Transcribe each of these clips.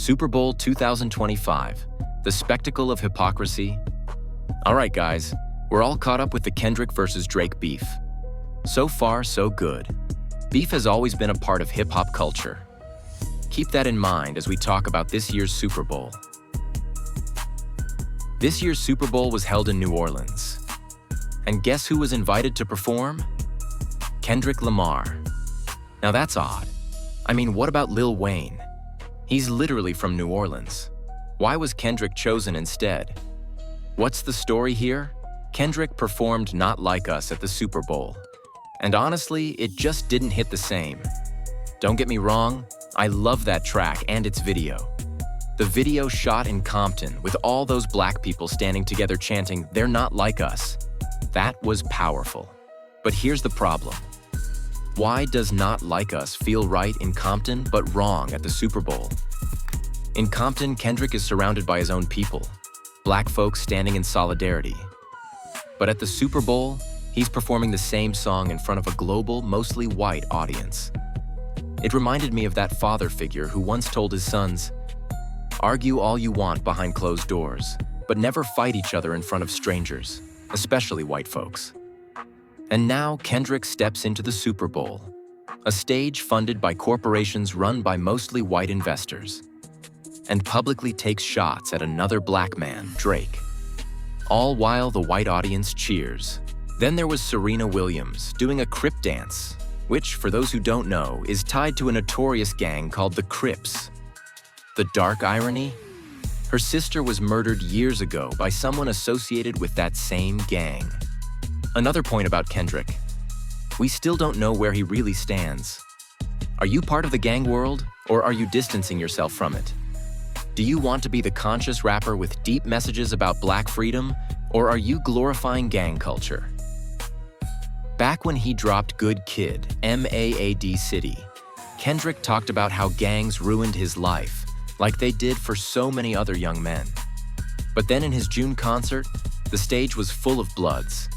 Super Bowl 2025, the spectacle of hypocrisy. All right, guys, we're all caught up with the Kendrick versus Drake beef. So far, so good. Beef has always been a part of hip-hop culture. Keep that in mind as we talk about this year's Super Bowl. This year's Super Bowl was held in New Orleans. And guess who was invited to perform? Kendrick Lamar. Now that's odd. I mean, what about Lil Wayne? He's literally from New Orleans. Why was Kendrick chosen instead? What's the story here? Kendrick performed Not Like Us at the Super Bowl. And honestly, it just didn't hit the same. Don't get me wrong, I love that track and its video. The video shot in Compton with all those black people standing together chanting, "They're not like us." That was powerful. But here's the problem. Why does Not Like Us feel right in Compton but wrong at the Super Bowl? In Compton, Kendrick is surrounded by his own people, black folks standing in solidarity. But at the Super Bowl, he's performing the same song in front of a global, mostly white audience. It reminded me of that father figure who once told his sons, "Argue all you want behind closed doors, but never fight each other in front of strangers, especially white folks." And now Kendrick steps into the Super Bowl, a stage funded by corporations run by mostly white investors, and publicly takes shots at another black man, Drake, all while the white audience cheers. Then there was Serena Williams doing a Crip dance, which, for those who don't know, is tied to a notorious gang called the Crips. The dark irony? Her sister was murdered years ago by someone associated with that same gang. Another point about Kendrick. We still don't know where he really stands. Are you part of the gang world, or are you distancing yourself from it? Do you want to be the conscious rapper with deep messages about black freedom, or are you glorifying gang culture? Back when he dropped Good Kid, M.A.A.D. City, Kendrick talked about how gangs ruined his life, like they did for so many other young men. But then in his June concert, the stage was full of Bloods.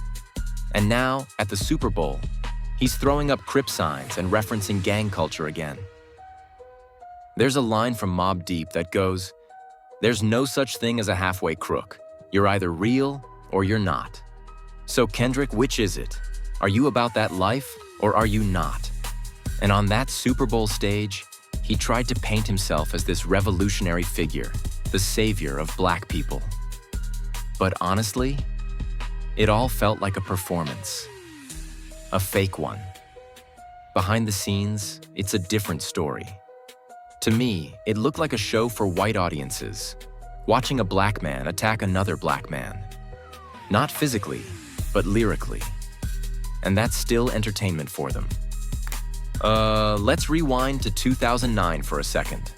And now, at the Super Bowl, he's throwing up Crip signs and referencing gang culture again. There's a line from Mobb Deep that goes, "There's no such thing as a halfway crook. You're either real or you're not." So Kendrick, which is it? Are you about that life or are you not? And on that Super Bowl stage, he tried to paint himself as this revolutionary figure, the savior of black people. But honestly, it all felt like a performance. A fake one. Behind the scenes, it's a different story. To me, it looked like a show for white audiences, watching a black man attack another black man. Not physically, but lyrically. And that's still entertainment for them. Let's rewind to 2009 for a second.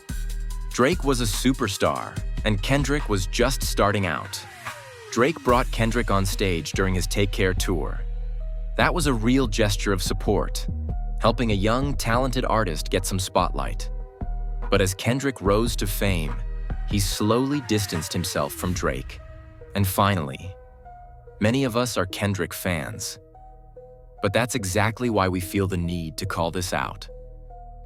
Drake was a superstar, and Kendrick was just starting out. Drake brought Kendrick on stage during his Take Care tour. That was a real gesture of support, helping a young, talented artist get some spotlight. But as Kendrick rose to fame, he slowly distanced himself from Drake. And finally, many of us are Kendrick fans. But that's exactly why we feel the need to call this out.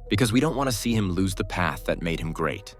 Because we don't want to see him lose the path that made him great.